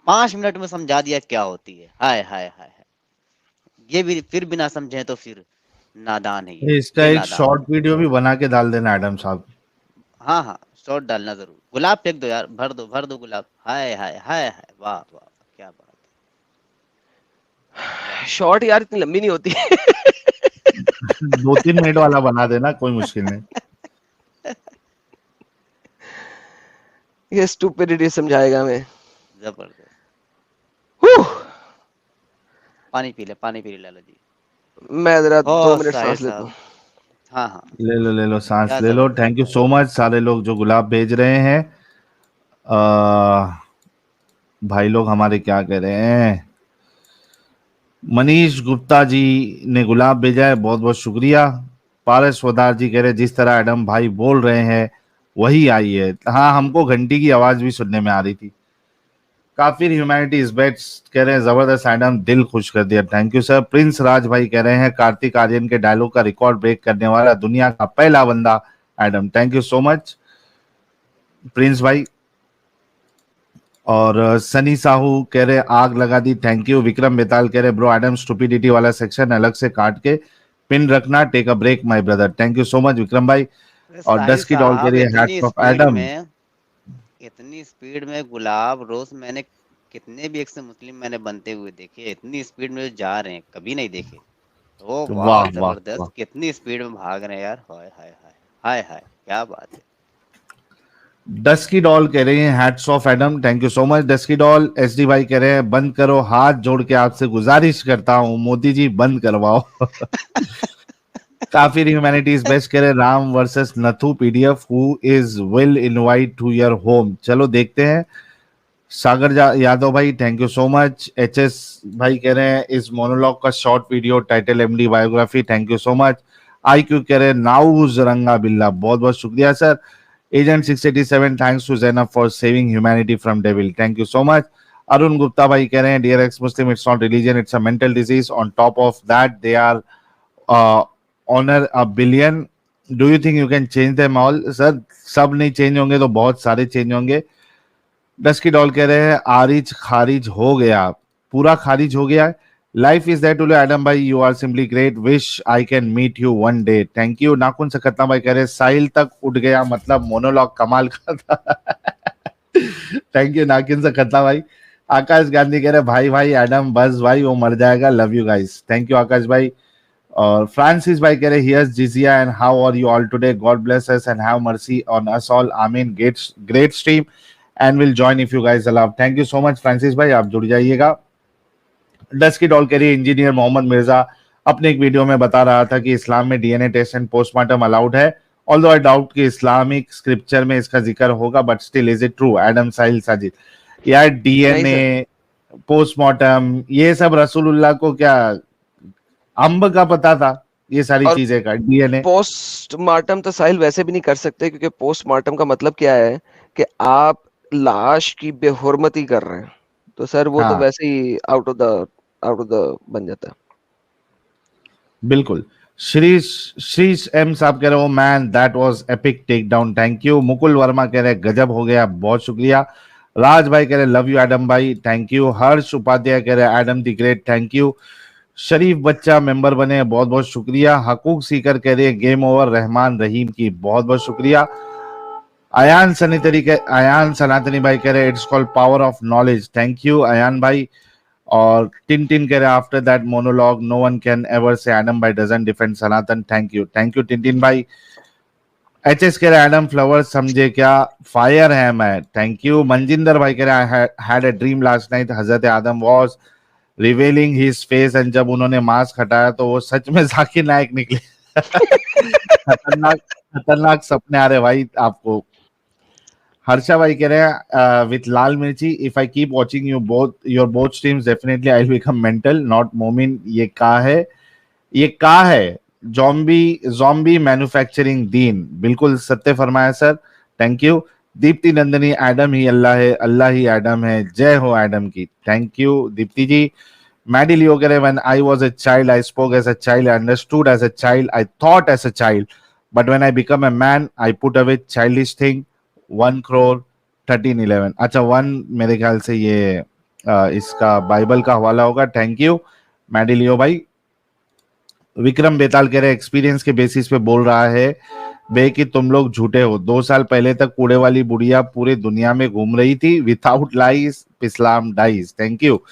5 मिनट में समझा दिया क्या होती है, हाय हाय हाय। ये भी फिर भी ना समझे तो फिर नादान है, इसका ये एक नादान। शॉर्ट वीडियो भी बना के डाल देना एडम साहब। हाँ हाँ, शॉर्ट डालना जरूर, गुलाब फेंक दो यार, भर दो गुलाब, हाय हाय हाय हाय, वाह वाह, क्या बात है। शॉर्ट यार इतनी लंबी नहीं होती। 2-3 मिनट वाला बना देना, कोई मुश्किल नहीं। ये स्टुपिडिटी समझाएगा हमें। जबरदस्त। Whew! पानी पी ले लाला जी। मैं जरा 2 ओ मिनट साहिर सांस लेता हूँ। साहब, हाँ हाँ, ले लो सांस क्या ले लो। जबरदस्त। थैंक यू सो मच सारे लोग जो गुलाब भेज रहे हैं। भाई लोग हमारे क्या कह रहे हैं। मनीष गुप्ता जी ने गुलाब भेजा है, बहुत बहुत शुक्रिया। पारस वदार जी कह रहे जिस तरह एडम भाई बोल रहे हैं वही आई है। हाँ, हमको घंटी की आवाज भी सुनने में आ रही थी। काफिर ह्यूमैनिटी इज बेस्ट कह रहे हैं जबरदस्त एडम, दिल खुश कर दिया, थैंक यू सर। प्रिंस राज भाई कह रहे हैं कार्तिक आर्यन के डायलॉग का रिकॉर्ड ब्रेक करने वाला दुनिया का पहला बंदा Adam, thank you so much Prince भाई। और सनी साहू कह रहे आग लगा दी, थैंक यू। विक्रम बेताल कह रहे ब्रो एडम स्टुपिडिटी वाला सेक्शन अलग से काट के पिन रखना, take a break my brother, thank you so much Vikram भाई। और साहिर डस्की डॉल कह साहब, रही है हैट्स ऑफ एडम। इतनी स्पीड में गुलाब रोज मैंने कितने भी एक से मुस्लिम मैंने बनते हुए देखे, इतनी स्पीड में जो जा रहे हैं कभी नहीं देखे। ओ वाह, वाह वाह जबरदस्त, वाह। कितनी स्पीड में भाग रहे हैं यार, हाय हाय हाय हाय हाय, क्या बात है। डस्की डॉल कह रही है hats off Adam, thank you so much dusky doll. SD भाई कह रहे हैं बंद करो, हाथ जोड़ के आपसे गुजारिश करता हूं मोदी जी बंद करवाओ। काफिर ह्यूमैनिटीज बेस्ट कह रहे Ram versus Nathu PDF who is will invite to your home, चलो देखते हैं। सागर यादव भाई thank you so much. HS भाई कह रहे हैं इस मोनोलॉग का short video title MD biography, thank you so much. IQ कह रहे हैं नाउज रंगा बिल्ला, बहुत बहुत शुक्रिया sir. Agent 687 thanks to Zainab for saving humanity from devil, thank you so much. Arun Gupta भाई कह रहे हैं dear ex Muslim it's not religion it's a mental disease, on top of that they are honour a billion, do you think you can change them all? Sir सब नहीं change होंगे तो बहुत सारे चेंज होंगे। डस्की डॉल कह रहे हैं आरिज खारिज हो गया, पूरा खारिज हो गया। Life is that to Adam भाई, you are simply great, wish I can meet you one day, thank you. नाखून से खतना भाई कह रहे हैं साहिल तक उठ गया, मतलब मोनोलॉग कमाल का था। थैंक यू नाखून से खतना भाई। आकाश गांधी कह रहे भाई भाई एडम बस भाई वो मर जाएगा, love you guys, thank you Akash भाई। और फ्रांसिस भाई कह रहे हियर्स जिजिया and how are you all today, God bless us and have mercy on us all, आमीन, great stream and will join if you guys allow, thank you so much Francis भाई, आप जुड़ जाइएगा। Dusky doll कह रही है engineer Mohammad Mirza अपने एक वीडियो में बता रहा था कि इस्लाम में DNA test and postmortem allowed है, ऑल्दो आई डाउट कि इस्लामिक स्क्रिप्चर में इसका जिक्र होगा, but still is it true? Adam Sahil Sajid यार डीएनए पोस्टमार्टम ये सब रसूलुल्लाह को क्या अंब का पता था ये सारी चीजें का? डीएनए पोस्टमार्टम तो साहिल वैसे भी नहीं कर सकते, क्योंकि पोस्टमार्टम का मतलब क्या है कि आप लाश की बेहुरमती कर रहे हैं, तो सर वो तो वैसे ही आउट ऑफ द बन जाता है। बिल्कुल। श्री एम साहब कह रहे हो man that was epic take down, thank you. Mukul Verma कह रहे गजब हो गया, बहुत शुक्रिया। राज भाई कह रहे लव यू एडम भाई, थैंक यू। हर्ष उपाध्याय कह रहे Adam the great, thank you. शरीफ बच्चा मेंबर बने, बहुत बहुत शुक्रिया। हकूक सीकर कह रहे गेम ओवर रहमान रहीम की, बहुत बहुत शुक्रिया। अयान सनातनी भाई कह रहे it's called power of knowledge. Thank you Ayaan भाई। और टिन कह रहे after that monologue no one can ever say Adam भाई doesn't defend Sanatan. Thank you Tin भाई। एचएस कह रहे एडम फ्लावर समझे क्या, फायर है मैं। Thank you. मनजिंदर भाई कह रहे I had a dream last night हजरत आदम was revealing his face and जब उन्होंने मास्क हटाया तो वो सच में जाकिर नायक निकले। खतरनाक खतरनाक सपने आ रहे भाई आपको। हर्षा भाई कह रहे हैं विथ लाल मिर्ची if I keep watching you both your both streams definitely I will become mental not मोमिन। ये का है जॉम्बी मैन्युफैक्चरिंग दीन। बिल्कुल सत्य फरमाया sir. Thank you. Deepti Nandini Adam ही अल्लाह है, अल्लाह ही एडम है, जय हो एडम की। Thank you Deepti ji. Maddy Leo कह रहे when I was a child I spoke as a child, I understood as a child, I thought as a child, but when I become a man I put away childish thing. 1 crore 1311। अच्छा 1 मेरे ख्याल से ये इसका Bible का हवाला होगा। Thank you Maddie लियो भाई। विक्रम बेताल कह रहे एक्सपीरियंस के बेसिस पे बोल रहा है बे कि तुम लोग झूठे हो। 2 साल पहले तक कूड़े वाली बुढ़िया पूरी दुनिया में घूम रही थी without lies Islam dies. Thank you.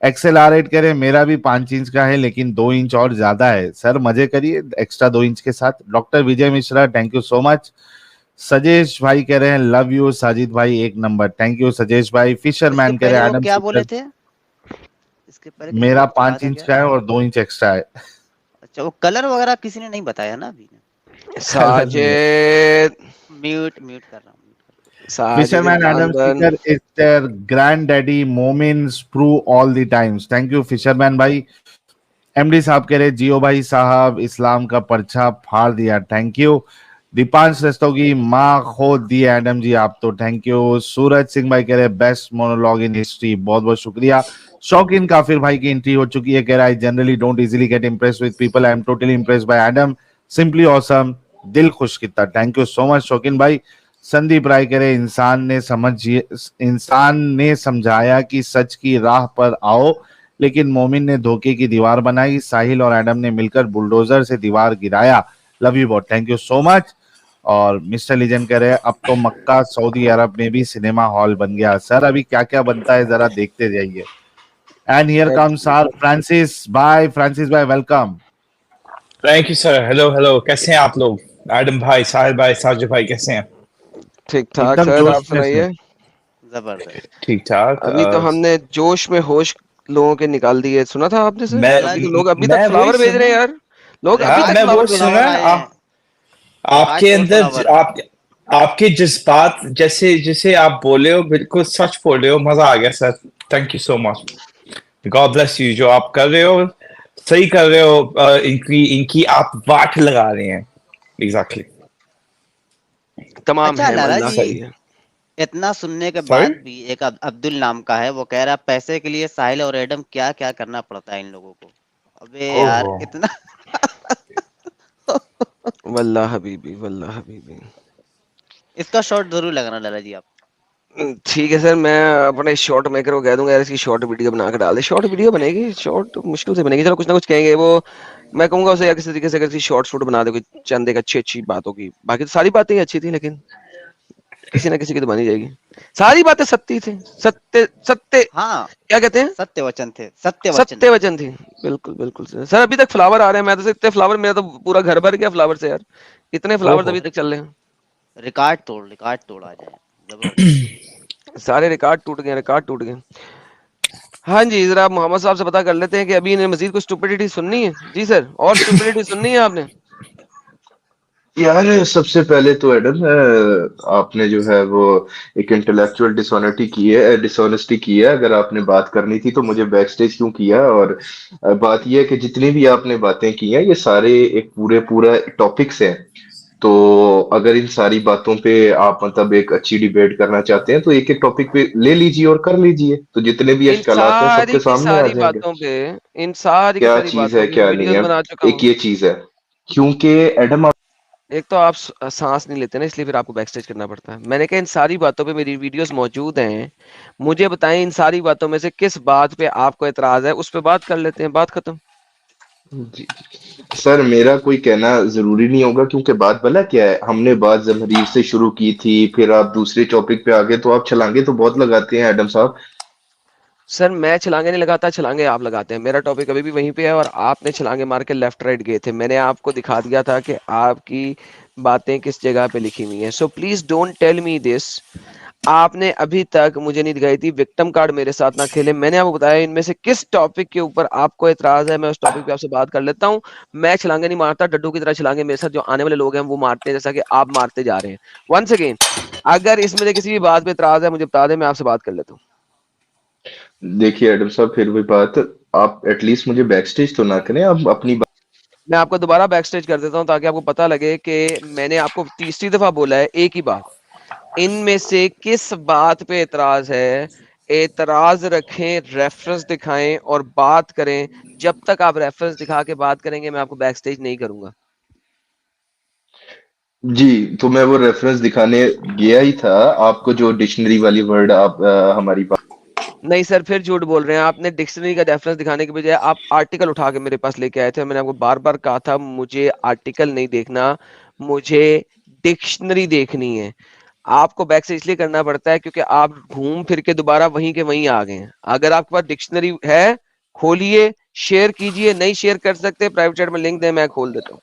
XLR8 कह रहे मेरा भी 5 इंच का है लेकिन 2 इंच और ज्यादा है। सर मजे करिए एक्स्ट्रा 2 इंच के साथ। Doctor Vijay Mishra thank you so much. Sajesh भाई कह रहे हैं लव यू साजिद भाई 1 नंबर। थैंक यू सजेश भाई। इसके फिशरमैन कह पहले रहे वो एडम क्या बोले सिस्टर थे? इसके पहले किसी मेरा ने कहा 5 था इंच क्या? का है और 2 इंच एक्स्ट्रा है। अच्छा वो कलर वगैरह किसी ने नहीं बताया ना अभी? साजिद म्यूट म्यूट कर रहा हूँ। Fisherman Adam जानदन Seeker is their granddaddy. Moments prove all the times. Thank you Fisherman भाई। एमडी साहब कह रहे जियो भाई साहब इस्लाम का पर्चा फाड़ दिया। Thank you. दीपांश रस्तोगी माँ खोद दी एडम जी आप तो। Thank you. सूरज सिंह भाई कह रहे बेस्ट मोनोलॉग इन हिस्ट्री। बहुत बहुत शुक्रिया। शौकीन काफिर भाई की एंट्री हो चुकी है। कह रहा है generally don't easily get impress with people, I am totally impress by Adam, simply awesome, दिल खुश कितना। थैंक यू सो मच शौकीन भाई। संदीप राय कह रहे इंसान ने समझाया कि सच की राह पर आओ लेकिन मोमिन ने धोखे की दीवार बनाई। साहिल और एडम ने मिलकर बुलडोजर से दीवार गिराया। लव यू बहुत। Thank you so much. और मिस्टर लीजेंड कह रहे हैं अब तो मक्का सऊदी अरब में भी सिनेमा हॉल बन गया। सर अभी क्या क्या बनता है जरा देखते जाइए। And here comes our Francis भाई welcome. Thank you sir. Hello hello, कैसे हैं आप लोग? एडम भाई, साहिल भाई, साजिद भाई, कैसे हैं? ठीक ठाक एकदम सर, जोश आप में सुनाइए। जबरदस्त। ठीक ठाक। अभी तो हमने जोश में होश लोगों के निकाल दिए, सुना था आपने सर? मैं अभी तो लोग अभी तक मैं वही फ्लावर भेज रहे हैं सुना। यार, लोग अरे अभी हाँ, तक मैं आज वो फ्लावर और भेज रहे सुना। हैं। फ्लावर आए हैं। आपके आज और अंदर फ्लावर। आपके जज्बात जैसे जैसे आप बोले हो, बिल्कुल सच बोले हो। मजा आ गया sir. Thank you so much. God bless you. जो आप कर रहे हो सही कर रहे हो। इनकी इनकी आप वाट लगा रहे हैं। एग्जैक्टली। तमाम अच्छा है लाला अल्लाह जी, की सही। है। इतना सुनने के सॉरी। बाद भी एक अब्दुल नाम का है, वो कह रहा पैसे के लिए साहिल और एडम क्या क्या करना पड़ता है इन लोगों को। अबे यार ओहो। इतना वल्लाह हबीबी, वल्लाह हबीबी। इसका शॉट जरूर लगाना लाला जी आप। ठीक है सर, मैं अपने शॉर्ट मेकर को कह दूंगा यार इसकी शॉर्ट वीडियो बना के डाल दे। शॉर्ट वीडियो बनेगी, शॉर्ट मुश्किल से बनेगी, चलो कुछ ना कुछ कहेंगे वो। मैं कहूंगा उसे यार किसी तरीके से अगर किसी शॉर्ट शूट बना दे कोई चंद एक अच्छी अच्छी बातों की। बाकी तो सारी बातें ही अच्छी थी लेकिन किसी ना किसी की तो बनी जाएगी। सारी बातें सत्य थी, सत्य सत्य हाँ, क्या कहते हैं, सत्य वचन थे, सत्य वचन। सत्य वचन थी। बिल्कुल बिल्कुल सर। सर अभी तक फ्लावर आ रहे हैं, मैं तो इतने फ्लावर, मेरा तो पूरा घर भर गया फ्लावर से यार। इतने फ्लावर्स ओहो। अभी तक चल रहे हैं। रिकॉर्ड तोड़ आ जाए। जबरदस्त। सारे रिकॉर्ड टूट गए, रिकॉर्ड टूट गए। हाँ जी, जरा आप मोहम्मद साहब से पता कर लेते हैं कि अभी इन्हें मजीद कुछ स्टुपिडिटी सुननी है। जी सर, और स्टुपिडिटी सुननी है आपने? यार सबसे पहले तो एडम आपने जो है वो एक इंटेलेक्चुअल डिसऑनेस्टी की है। अगर आपने बात करनी थी तो मुझे बैक स्टेज क्यों किया? और बात यह है कि जितनी भी आपने बातें की हैं ये सारे एक पूरा टॉपिक्स हैं। तो अगर इन सारी बातों पे आप मतलब एक अच्छी डिबेट करना चाहते हैं तो एक एक टॉपिक पे ले लीजिए और कर लीजिए, तो जितने भी इन अश्कालात हैं सारी सबके की सामने आ सारी जाएंगे। बातों पे, इन सारी की क्या सारी चीज बातों है की मैं क्या नहीं वीडियोस है, बना चुका एक हूँ। ये चीज है। क्योंकि एडम एक तो आप सांस नहीं लेते ना, इसलिए फिर आपको बैक स्टेज करना पड़ता है। मैंने कहा इन सारी बातों पे मेरी वीडियोस मौजूद हैं, मुझे बताएं इन सारी बातों में से किस बात पे आपको एतराज है, उस पे बात कर लेते हैं, बात खत्म। जी सर, मेरा कोई कहना जरूरी नहीं होगा, क्योंकि बात भला क्या है, हमने बात जमहरीर से शुरू की थी, फिर आप दूसरे टॉपिक पे आ गए, तो आप छलांगे तो बहुत लगाते हैं एडम साहब। सर मैं छलांगे नहीं लगाता, छलांगे आप लगाते हैं। मेरा टॉपिक अभी भी वहीं पे है और आपने छलांगे मार के लेफ्ट राइट गए थे। मैंने आपको दिखा दिया था कि आपकी बातें किस जगह पे लिखी हुई हैं। So please don't tell me this. आपने अभी तक मुझे नहीं दिखाई थी, विक्टिम कार्ड मेरे साथ ना खेले। मैंने आपको बताया इनमें से किस टॉपिक के ऊपर आपको एतराज है, मैं उस टॉपिक पे आपसे बात कर लेता हूँ। मैं छलांगे नहीं मारता, डड्डू की तरह छलांगे मेरे साथ जो आने वाले लोग हैं वो मारते हैं, जैसा कि आप मारते जा रहे हैं। वंस अगेन, अगर इसमें से किसी भी बात पे एतराज है मुझे बता दें, मैं आपसे बात कर लेता हूँ। देखिए एडम साहब, फिर वही बात, आप एटलीस्ट मुझे बैक स्टेज तो ना करें, आप अपनी मैं आपको दोबारा बैक स्टेज कर देता हूँ ताकि आपको पता लगे कि मैंने आपको तीसरी दफा बोला है एक ही बात। इनमें से किस बात पे एतराज है, एतराज रखें, रेफरेंस दिखाएं और बात करें। जब तक आप रेफरेंस दिखा के बात करेंगे मैं आपको बैक स्टेज नहीं करूंगा। जी, तो मैं वो रेफरेंस दिखाने गया ही था आपको, जो डिक्शनरी वाली वर्ड आप हमारी बात। नहीं सर, फिर झूठ बोल रहे हैं। आपने डिक्शनरी का रेफरेंस दिखाने के बजाय आप आर्टिकल उठा के मेरे पास लेके आए थे। मैंने आपको बार बार कहा था मुझे आर्टिकल नहीं देखना, मुझे डिक्शनरी देखनी है। आपको बैक से इसलिए करना पड़ता है क्योंकि आप घूम फिर के दोबारा वहीं के वहीं आ गए हैं। अगर आपके पास डिक्शनरी है, खोलिए, शेयर कीजिए। नहीं शेयर कर सकते, प्राइवेट चैट में लिंक दे, मैं खोल देता हूँ।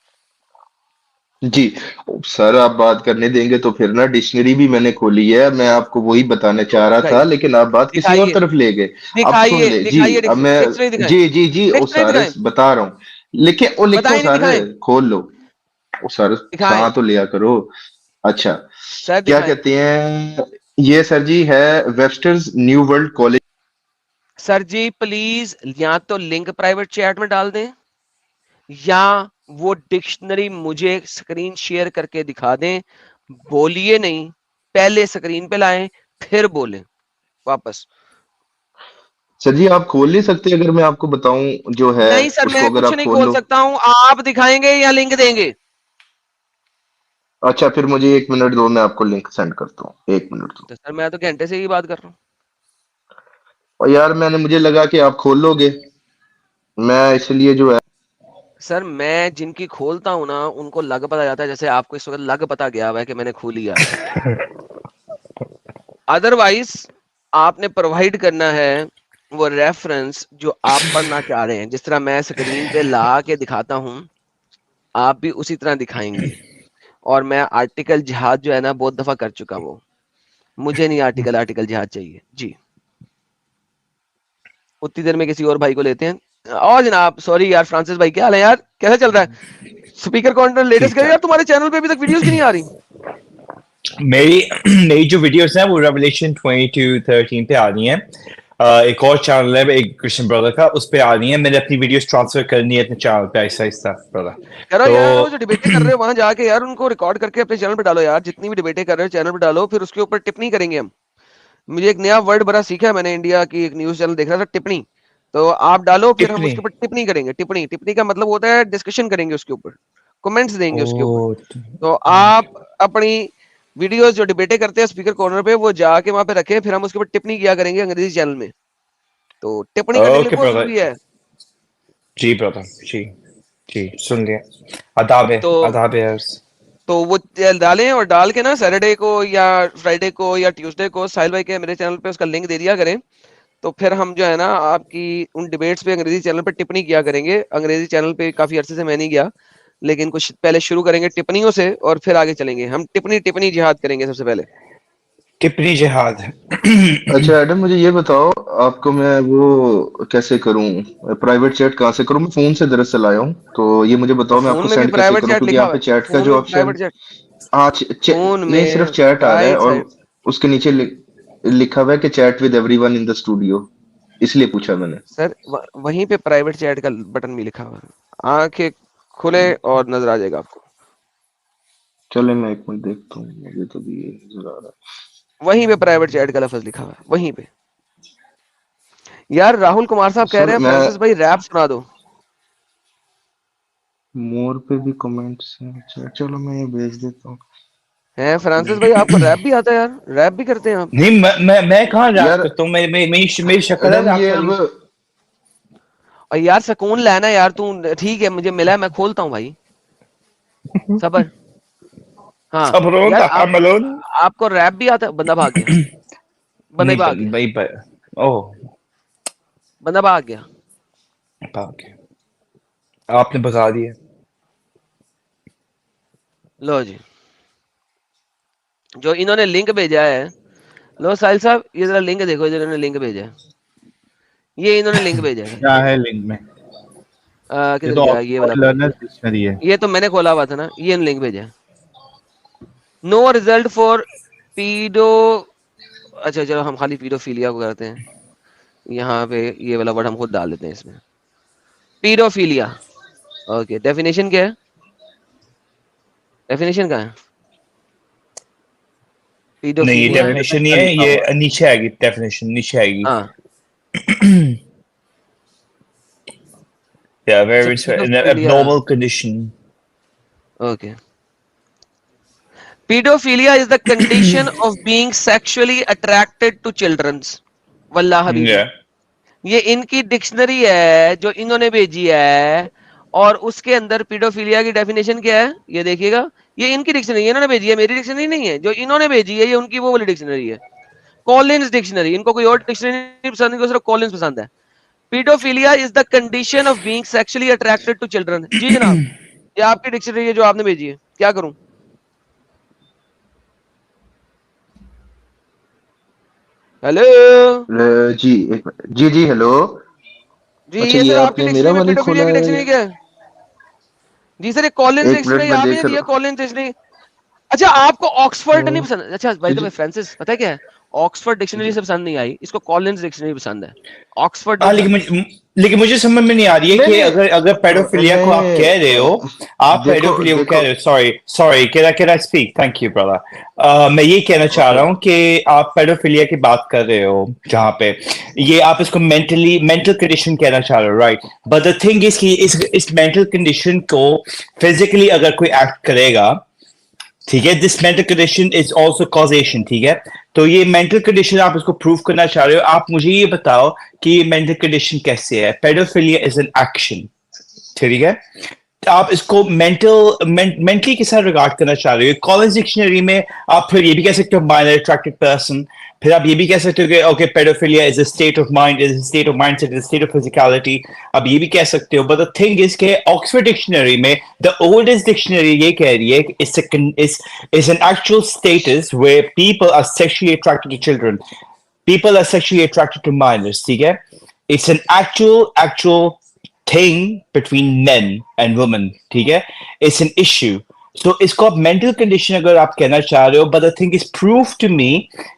जी सर, आप बात करने देंगे तो फिर ना, डिक्शनरी भी मैंने खोली है, मैं आपको वही बताने चाह रहा था, दिखाइए, लेकिन आप बात किसी और दिखाइए, तरफ ले गए। अब सुन दिखाइए, ले जी, दिखाइए। अब मैं, डिक्शनरी दिखाएं, जी जी जी, ओ डिक्शनरी सारे दिखाएं। बता रहा हूँ, लिखे ओ लिखो बताएं नहीं सारे, दिखाएं, खोल लो। ओ सारे दिखाएं। कहाँ तो लिया करो। अच्छा, सर क्या दिखाएं। कहते हैं, ये सर जी है Webster's New World College. Sir जी प्लीज या तो लिंक प्राइवेट चैट में डाल दें या वो डिक्शनरी मुझे स्क्रीन शेयर करके दिखा दें। बोलिए नहीं, पहले स्क्रीन पे लाएं फिर बोलें वापस। सर जी, आप खोल नहीं सकते अगर मैं आपको बताऊं जो है, नहीं सर, मैं उसको अगर कुछ आप नहीं खोल खोल लो। सकता हूं। आप दिखाएंगे या लिंक देंगे? अच्छा, फिर मुझे 1 मिनट दो, मैं आपको लिंक सेंड करता हूँ, 1 मिनट दो। तो सर मैं तो घंटे से ही बात कर रहा हूँ। और यार, मैंने मुझे लगा कि आप खोल लोगे, मैं इसलिए जो है। सर मैं जिनकी खोलता हूं ना उनको लग पता जाता है, जैसे आपको इस वक्त लग पता गया हुआ है कि मैंने खोली है। अदरवाइज आपने प्रोवाइड करना है वो रेफरेंस जो आप पढ़ना चाह रहे हैं। जिस तरह मैं स्क्रीन पे ला के दिखाता हूं, आप भी उसी तरह दिखाएंगे। और मैं आर्टिकल जिहाद जो है ना बहुत दफा कर चुका। वो मुझे नहीं आर्टिकल आर्टिकल जिहाद चाहिए जी। उतनी देर में किसी और भाई को लेते हैं। और जनाब सॉरी यार, फ्रांसिस भाई क्या हाल है यार, कैसा चल रहा है? स्पीकर कॉर्नर लेटेस्ट ठीक करें यार, ठाक। तुम्हारे चैनल पे अभी तक वीडियोस क्यों नहीं आ रही? मेरी मेरी जो वीडियोस हैं वो रेवलेशन 22-13 पे आ रही हैं। एक और चैनल है एक क्रिश्चियन ब्रदर का, उस पे आ रही हैं। मैंने अपनी वीडियोस ट्रांसफर करनी है अपने चैनल पे आहिस्ता आहिस्ता ब्रदर। करो यार, वो जो तो डिबेटें कर रहे हो वहां जाके यार उनको रिकॉर्ड करके अपने चैनल पे डालो यार। जितनी भी डिबेटें कर रहे हो चैनल पे डालो, फिर उसके ऊपर टिप्पणी करेंगे हम। मुझे एक नया वर्ड बड़ा सीखा है मैंने, इंडिया की एक न्यूज चैनल देख रहा था, टिप्पणी। तो आप डालो, फिर हम टिप्पणी। उसके ऊपर टिप्पणी करेंगे। टिप्पणी, टिप्पणी का मतलब होता है डिस्कशन करेंगे उसके ऊपर, कमेंट्स देंगे उसके ऊपर। ओ तो आप अपनी वीडियोस जो डिबेटें करते हैं स्पीकर कॉर्नर पे वो जाके वहां पे रखें, फिर हम उसके ऊपर टिप्पणी किया करेंगे अंग्रेजी चैनल में। तो टिप्पणी करने के लिए ओके बहुत ब्रदर। जरूरी है। जी ब्रदर, जी जी, सुन लिया। आदाब है, तो आदाब है। वो डालें और डाल के ना सैटरडे को या फ्राइडे को या ट्यूसडे को साहिल भाई के मेरे चैनल पे उसका लिंक दे दिया करें। तो फिर हम जो है ना आपकी उन डिबेट्स पे अंग्रेजी चैनल पे टिप्पणी किया करेंगे। अंग्रेजी चैनल पे काफी अरसे से मैं नहीं गया, लेकिन कुछ पहले शुरू करेंगे टिप्पणियों से और फिर आगे चलेंगे। हम टिप्पणी टिप्पणी जिहाद करेंगे सबसे पहले। टिप्पणी जिहाद। अच्छा एडम, मुझे ये बताओ, आपको मैं वो कैसे करूं, प्राइवेट चैट कहाँ से करूं, मैं फोन से दरअसल आया हूं, तो ये मुझे तो बताओ मैं फोन आपको में भी सेंड कैसे प्राइवेट करूं, चैट क्योंकि लिखा यहाँ हुआ पे है, चैट का फोन जो में भी ऑप्शन, प्राइवेट चैट। हाँ फोन नहीं, सिर्फ में चैट आ रहा है, राइट और साइड। उसके नीचे लिखा हुआ है कि chat with everyone in the studio, इसलिए पूछा मैंने। सर वहीं पे प्राइवेट चैट का बटन भी लिखा हुआ है। आंखें खुले और नजर आ जाएगा आपको। चले, मैं 1 मिनट देखता हूँ, मुझे तो भी ये नजर आ रहा वहीं पे प्राइवेट चैट का लफ्ज लिखा हुआ है, वहीं पे। यार राहुल कुमार है। साहब कह सर रहे हैं मैं, फ्रांसिस भाई रैप सुना दो। मोर पे भी कमेंट्स हैं, अच्छा चलो मैं ये भेज देता हूँ। हैं फ्रांसिस भाई, आपको रैप भी आता है यार? रैप भी करते हैं आप? नहीं, मैं कहाँ रैप यार करता हूँ? मेरी शक्ल है एडम, रैप ये वाली। अब और यार सुकून लेना यार, तू ठीक है मुझे मिला है, मैं खोलता हूँ भाई, सबर। हाँ Sabron यार, tahamalon. आपको रैप भी आता है? बंदा भाग गया, बंदा ही नहीं भाग गया, भाई ओह बंदा भाग गया। भाग आपने बता दिया। लो जी, जो इन्होंने लिंक भेजा है, लो साहिल साहब ये जरा लिंक देखो, जो इन्होंने लिंक भेजा है, ये इन्होंने लिंक भेजा है। क्या है लिंक में? ये किधर तो गया ये वाला? ऑक्सफोर्ड लर्नर्स डिक्शनरी है। ये तो मैंने खोला हुआ था ना, ये लिंक भेजा है। नो रिजल्ट फॉर पीडो, अच्छा चलो हम खाली पीडोफिलिया को करते हैं, यहाँ पे ये वाला वर्ड हम खुद डाल देते हैं इसमें, पीडोफिलिया। ओके, डेफिनेशन क्या है? डेफिनेशन कहाँ है? नहीं ये पीडोफिलिया है, डेफिनेशन नहीं है, ये नीचे आएगी, डेफिनेशन नीचे आएगी। हाँ Yeah, where so it's an pedophilia, abnormal condition. okay. Pedophilia is the condition of being sexually attracted to children. Wallah Habibi, Yeah. ये इनकी डिक्शनरी है जो इन्होंने भेजी है, और उसके अंदर पीडोफिलिया की डेफिनेशन क्या है ये देखिएगा। ये इनकी डिक्शनरी इन्होंने भेजी है, मेरी डिक्शनरी नहीं है, जो इन्होंने भेजी है ये उनकी वो वाली डिक्शनरी है, कॉलिंस डिक्शनरी। इनको कोई और डिक्शनरी नहीं पसंद, इनको सिर्फ कॉलिंस पसंद है। Paedophilia is the condition of being sexually attracted to children. जी जनाब, ये आपकी डिक्शनरी है जो आपने भेजी है, क्या करूं? हेलो जी एक मिनट, जी जी हेलो। जी, अच्छा ये ये सर आपकी आपने मेरा डिक्शनरी में वाली पीडोफिलिया खोला की है डिक्शनरी या क्या है? जी सर, ये कॉलिंस एक मिनट डिक्शनरी मैं आपने देख दी है, रहा कॉलिंस डिक्शनरी। अच्छा आपको ऑक्सफोर्ड नहीं हूँ। पसंद? अच्छा भाई, जी तो जी फ्रांसिस पता है क्या है, ऑक्सफोर्ड डिक्शनरी जी से पसंद नहीं आई, इसको कॉलिंस डिक्शनरी पसंद है, ऑक्सफोर्ड नहीं हाँ पसंद। लेकिन मुझे समझ में नहीं आ रही है नहीं कि नहीं अगर अगर पेडोफिलिया को आप कह रहे हो, आप देखो पेडोफिलिया को कह देखो रहे हो, sorry sorry can I speak, thank you brother. मैं ये कहना चाह ओके रहा हूँ कि आप पेडोफिलिया की बात कर रहे हो जहाँ पे ये आप इसको मेंटल कंडीशन कहना चाह रहे हो, right? But the thing is कि इस मेंटल कंडीशन को फिजिकली अगर कोई एक्ट करेगा, ठीक है, this mental condition is also causation, ठीक है? तो ये मेंटल कंडीशन आप इसको प्रूव करना चाह रहे हो, आप मुझे ये बताओ कि ये मेंटल कंडीशन कैसे है? पेडोफिलिया इज एन एक्शन, ठीक है? आप इसको मेंटली के साथ रिगार्ड करना चाह रहे हो। कॉलेज डिक्शनरी में आप फिर ये भी कह सकते हो माइनर अट्रैक्टेड पर्सन, फिर आप ये भी कह सकते हो कि okay paedophilia is a state of mind, is a state of mindset, is a state of physicality, आप ये भी कह सकते हो। बट द थिंग इज के ऑक्सफोर्ड डिक्शनरी में द ओल्डेस्ट डिक्शनरी ये कह रही है is an actual status where people are sexually attracted to children, people are sexually attracted to minors, ठीक है? It's an actual thing between men and women, ठीक है? It's an issue. So इसको आप mental condition अगर आप कहना चाह रहे हो, but the thing is prove to me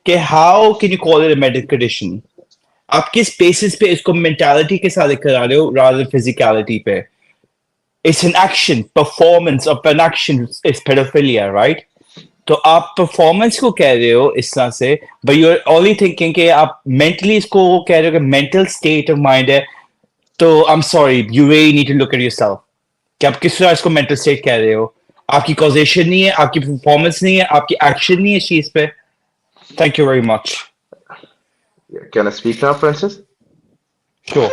कि how can you call it a medical condition? आप किस basis पे इसको mentality के साथ करा रहे हो rather than physicality पे? It's an action, performance of an action is pedophilia, right? तो आप परफॉर्मेंस को कह रहे हो इस तरह से, but you are only thinking कि आप मेंटली इसको कह रहे हो कि मेंटल स्टेट ऑफ माइंड है, तो I am sorry you really need to look at yourself कि आप किस तरह इसको मेंटल स्टेट कह रहे हो। आपकी कॉजेशन नहीं है, आपकी परफॉर्मेंस नहीं है, आपकी एक्शन नहीं है इस चीज पे। Thank you very much. Can I speak now Francis? Sure.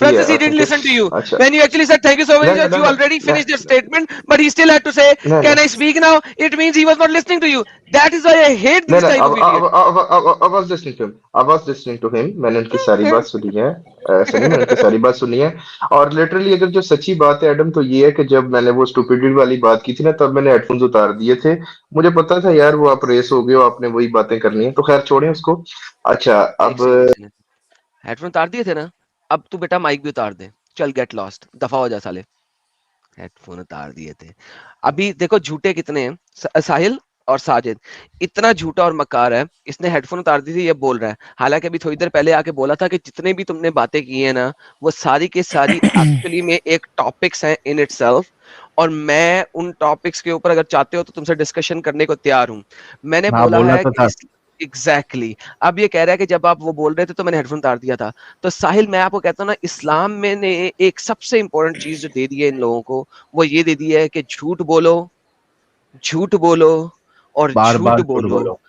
Francis, he okay didn't okay listen to you. अच्छा When you actually said thank you so no much, no no you no already no finished your statement, but he still had to say, no no "Can I speak now?" It means he was not listening to you. That is why I hate no this no type of idiot. I was listening to him. I was listening to him. मैंने उनकी सारी बात सुनी है, ऐसा नहीं, मैंने उनकी सारी बात सुनी है। और लिटरली अगर जो सच्ची बात है एडम, तो ये है कि जब मैंने वो स्टूपिडिटी वाली बात की थी ना, तब मैंने हेडफोन्स उतार दिए थे। मुझे पता था यार वो आप रेस हो गए हो, आपने वही बातें करनी है, तो खैर छोड़ें उसको। अच्छा एक अब सेकंड, एक सेकंड, हेडफोन उतार दिए थे ना, अब तू बेटा माइक भी उतार दे, चल गेट लॉस्ट, दफा हो जा साले। हेडफोन उतार दिए थे, अभी देखो झूठे कितने हैं, साहिल और साजिद, इतना झूठा और मकार है, इसने हेडफोन उतार दी थी, ये बोल रहा है, हालांकि अभी थोड़ी देर पहले आके बोला था कि जितने भी तुमने बातें की है ना, वो सारी की सारी एक्चुअली में एक टॉपिक्स हैं इन इटसेल्फ, और मैं उन टॉपिक्स के ऊपर अगर चाहते हो तो तुमसे डिस्कशन करने को तैयार हूं। मैंने हाँ बोला बोला है तो कि था। एग्जैक्टली अब ये कह रहा है कि जब आप वो बोल रहे थे तो मैंने हेडफोन उतार दिया था। तो साहिल, मैं आपको कहता हूँ ना, इस्लाम में ने एक सबसे इंपॉर्टेंट चीज जो दे दी है इन लोगों को, वो ये दे दी है कि झूठ बोलो, झूठ बोलो और बार झूठ बार झूठ बोलो, बोलो।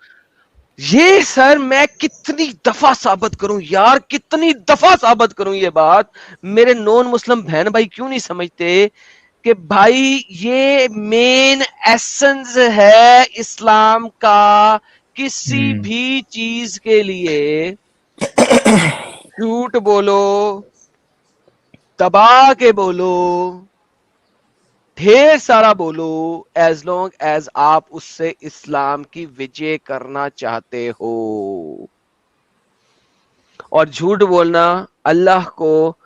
ये सर मैं कितनी दफा साबित करूं यार, कितनी दफा साबित करूं ये बात। मेरे नॉन मुस्लिम बहन भाई क्यों नहीं समझते कि भाई ये मेन एसेंस है इस्लाम का। किसी भी चीज के लिए झूठ बोलो, दबा के बोलो, ढेर सारा बोलो, एज लॉन्ग एज आप उससे इस्लाम की विजय करना चाहते हो। और झूठ बोलना अल्लाह को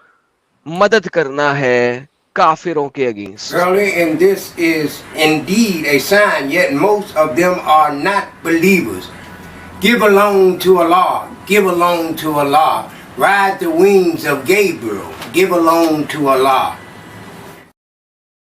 मदद करना है काफिरों के against. Early, and this is indeed a sign, yet most of them are not believers. Give along to Allah, give along to Allah. Ride the wings of Gabriel, give along to Allah.